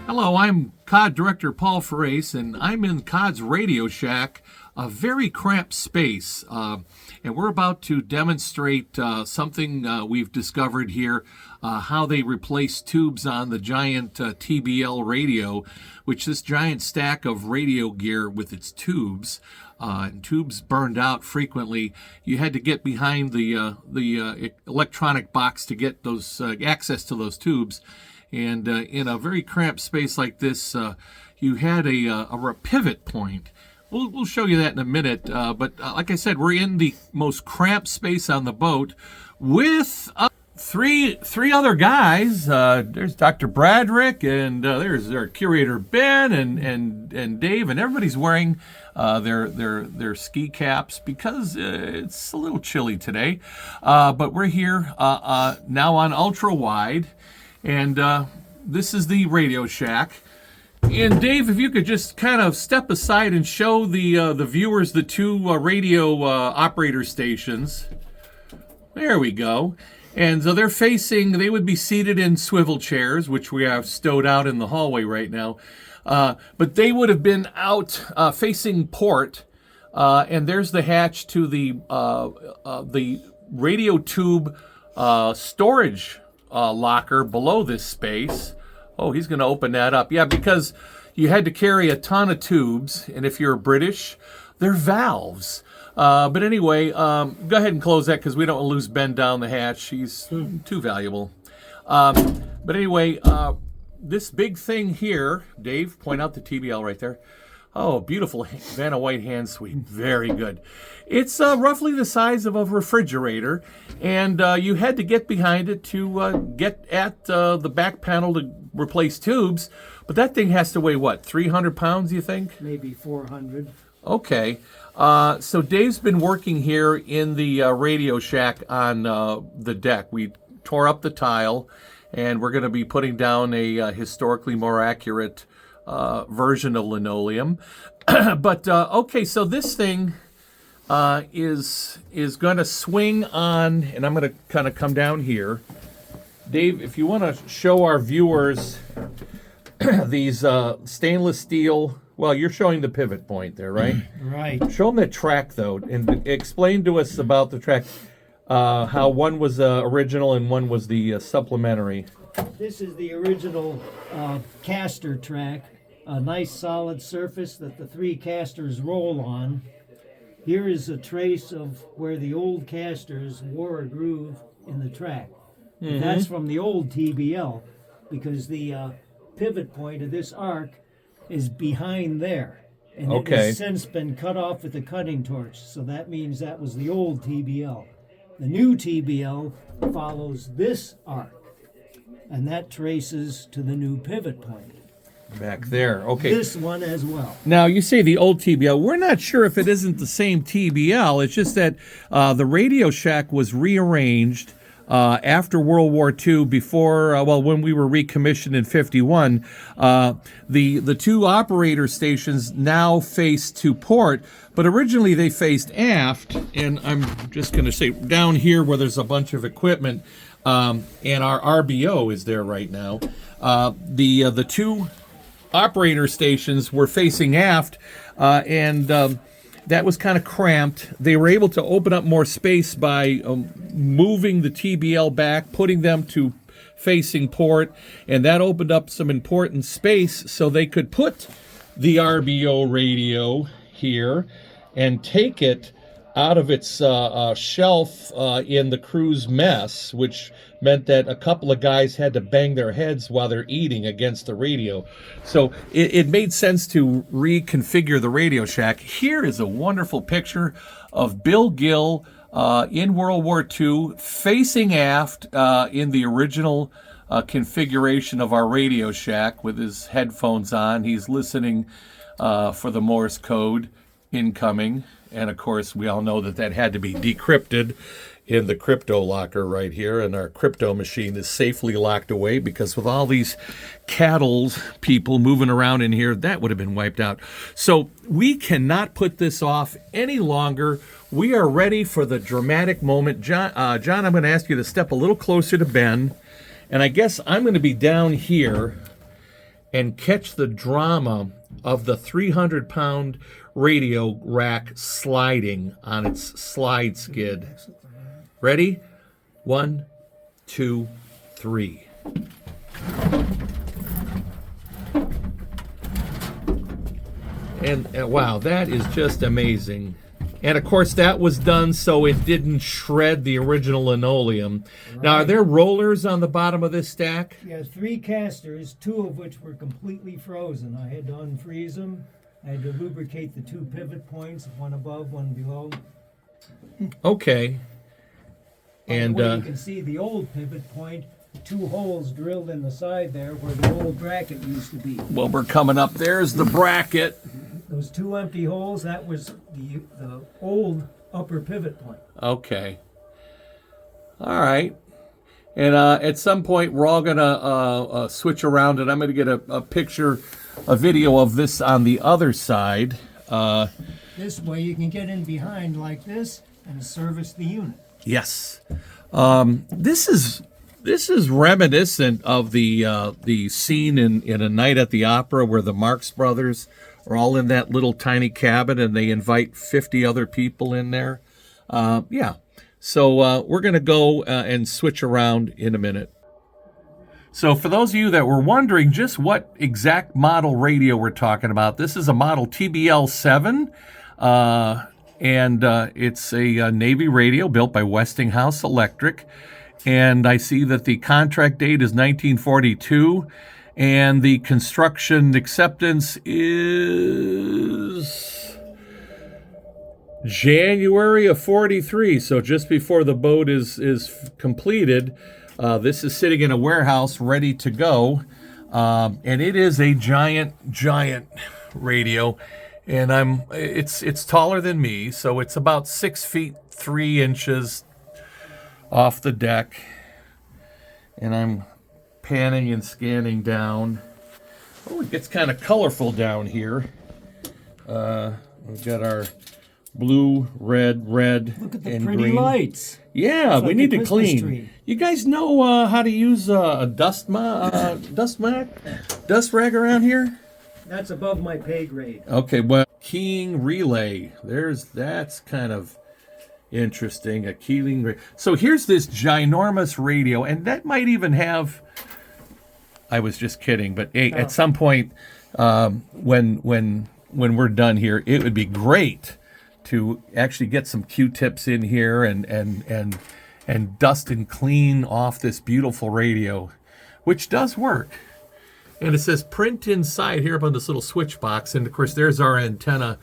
Hello, I'm Cod Director Paul Ferrace, and I'm in Cod's Radio Shack, a very cramped space. And we're about to demonstrate something we've discovered here, how they replace tubes on the giant TBL radio, which this giant stack of radio gear with its tubes, and tubes burned out frequently. You had to get behind the electronic box to get those access to those tubes. And in a very cramped space like this, you had a pivot point. We'll show you that in a minute. But like I said, we're in the most cramped space on the boat with three other guys. There's Dr. Bradrick, and there's our curator Ben and Dave, and everybody's wearing their ski caps because it's a little chilly today. But we're here now on ultra wide. And this is the Radio Shack. And Dave, if you could just kind of step aside and show the viewers the two radio operator stations. There we go. And so they would be seated in swivel chairs, which we have stowed out in the hallway right now. But they would have been out facing port. And there's the hatch to the radio tube storage locker below this space. Oh, he's going to open that up. Yeah, because you had to carry a ton of tubes, and if you're British, they're valves. But anyway, go ahead and close that because we don't want to lose Ben down the hatch. He's too valuable. But anyway, this big thing here, Dave, point out the TBL right there. Oh, beautiful Vanna White hand sweep. Very good. It's roughly the size of a refrigerator, and you had to get behind it to get at the back panel to replace tubes. But that thing has to weigh, what, 300 pounds, you think? Maybe 400. Okay. So Dave's been working here in the Radio Shack on the deck. We tore up the tile, and we're going to be putting down a historically more accurate version of linoleum. But okay, so this thing is going to swing on, and I'm going to kind of come down here. Dave, if you want to show our viewers these stainless steel, well, you're showing the pivot point there, right? Right. Show them the track, though, and explain to us about the track, how one was original and one was the supplementary. This is the original caster track, a nice solid surface that the three casters roll on. Here is a trace of where the old casters wore a groove in the track. Mm-hmm. That's from the old TBL, because the pivot point of this arc is behind there. And it has since been cut off with a cutting torch, so that means that was the old TBL. The new TBL follows this arc, and that traces to the new pivot point. Back there, okay. This one as well. Now, you say the old TBL. We're not sure if it isn't the same TBL. It's just that the Radio Shack was rearranged after World War II, before, when we were recommissioned in 51. The two operator stations now face to port, but originally they faced aft, and I'm just going to say down here where there's a bunch of equipment, and our RBO is there right now. The two operator stations were facing aft, and that was kind of cramped. They were able to open up more space by moving the TBL back, putting them to facing port, and that opened up some important space so they could put the RBO radio here and take it out of its shelf in the crew's mess, which meant that a couple of guys had to bang their heads while they're eating against the radio. So it made sense to reconfigure the Radio Shack. Here is a wonderful picture of Bill Gill in World War II facing aft in the original configuration of our Radio Shack with his headphones on. He's listening for the Morse code incoming. And, of course, we all know that that had to be decrypted in the crypto locker right here. And our crypto machine is safely locked away because with all these cattle people moving around in here, that would have been wiped out. So we cannot put this off any longer. We are ready for the dramatic moment. John, I'm going to ask you to step a little closer to Ben. And I guess I'm going to be down here. and catch the drama of the 300-pound radio rack sliding on its slide skid. Ready? 1, 2, 3. And wow, that is just amazing. And of course, that was done so it didn't shred the original linoleum. Right. Now, are there rollers on the bottom of this stack? Yeah, 3 casters, 2 of which were completely frozen. I had to unfreeze them. I had to lubricate the 2 pivot points, one above, one below. Okay. And you can see the old pivot point, 2 holes drilled in the side there where the old bracket used to be. Well, we're coming up. There's the bracket. Those 2 empty holes, that was the old upper pivot point. Okay. All right. And at some point, we're all going to switch around, and I'm going to get a picture, a video of this on the other side. This way you can get in behind like this and service the unit. Yes. This is reminiscent of the scene in A Night at the Opera where the Marx Brothers are all in that little tiny cabin and they invite 50 other people in there. Yeah. So we're going to go and switch around in a minute. So for those of you that were wondering just what exact model radio we're talking about, this is a model TBL7. And it's a Navy radio built by Westinghouse Electric. And I see that the contract date is 1942. And the construction acceptance is January of 43. So just before the boat is completed. This is sitting in a warehouse ready to go. And it is a giant radio. And it's taller than me, so it's about 6 feet 3 inches off the deck. And I'm panning and scanning down. Oh, it gets kind of colorful down here. We've got our blue, red, Look at the and pretty green lights. Yeah, it's we like need a to Christmas clean. tree. You guys know how to use a dust rag around here? That's above my pay grade. Okay, well, keying relay. That's kind of interesting. A keying relay. So here's this ginormous radio, and that might even have. I was just kidding, but hey, at some point, when we're done here, it would be great to actually get some Q-tips in here and dust and clean off this beautiful radio, which does work. And it says print inside here up on this little switch box. And of course, there's our antenna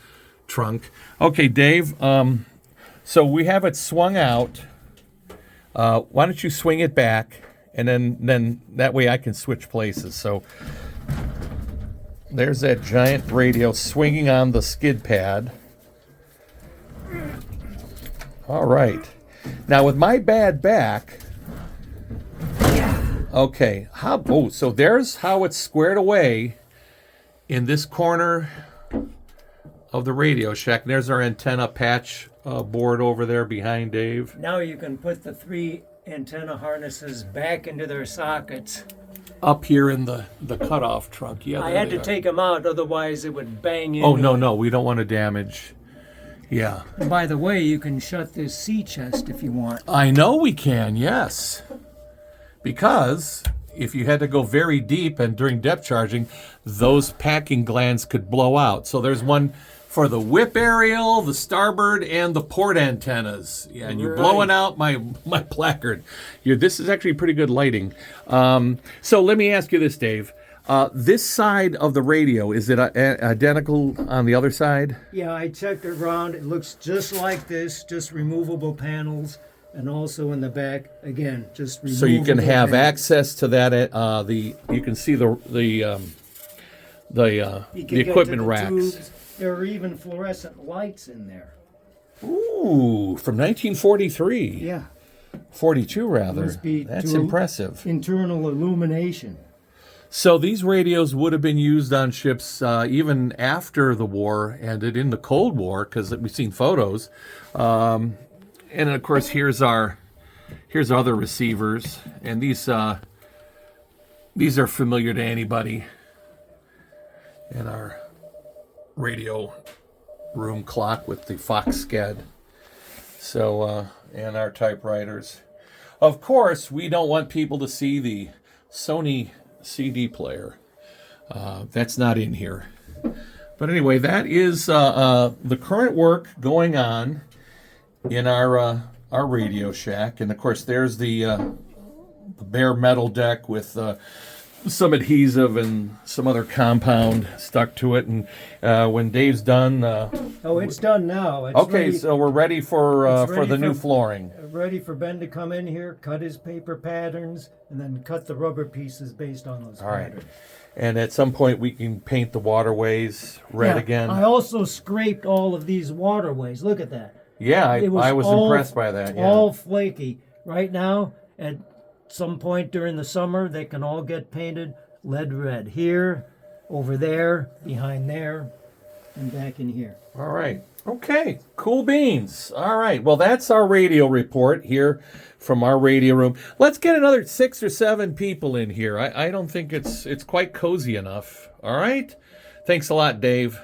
trunk. Okay, Dave, so we have it swung out. Why don't you swing it back? And then that way I can switch places. So there's that giant radio swinging on the skid pad. All right. Now with my bad back, okay, so there's how it's squared away in this corner of the Radio Shack. There's our antenna patch board over there behind Dave. Now you can put the 3 antenna harnesses back into their sockets. Up here in the cutoff trunk. Yeah, I had to take them out, otherwise it would bang in. Oh, no, we don't want to damage. Yeah. And by the way, you can shut this sea chest if you want. I know we can, yes. Because if you had to go very deep and during depth charging, those packing glands could blow out. So there's one for the whip aerial, the starboard, and the port antennas. Yeah, and you're blowing out my placard. This is actually pretty good lighting. So let me ask you this, Dave. This side of the radio, is it identical on the other side? Yeah, I checked around. It looks just like this, just removable panels. And also in the back, again, just removable. So you can have panels. access to that. You can see the equipment racks. Tubes. There are even fluorescent lights in there. Ooh, from 1943. Yeah. 42 rather. Must be That's to impressive. Internal illumination. So these radios would have been used on ships even after the war and in the Cold War, because we've seen photos. And of course, here's other receivers, and these are familiar to anybody. And our radio room clock with the Fox Sched. So, and our typewriters. Of course, we don't want people to see the Sony CD player. That's not in here. But anyway, that is the current work going on in our Radio Shack. And of course, there's the bare metal deck with some adhesive and some other compound stuck to it. And when Dave's done... Oh, it's done now. It's okay, ready, so we're ready for ready the new flooring. ready for Ben to come in here, cut his paper patterns, and then cut the rubber pieces based on those All right. patterns. And at some point, we can paint the waterways red Yeah, again. I also scraped all of these waterways. Look at that. Yeah, It I was all- impressed by that. Yeah. All flaky. Right now, at some point during the summer, they can all get painted lead red. Here, over there, behind there, and back in here. All right. Okay. Cool beans. All right. Well, that's our radio report here from our radio room. Let's get another 6 or 7 people in here. I don't think it's quite cozy enough. All right. Thanks a lot, Dave.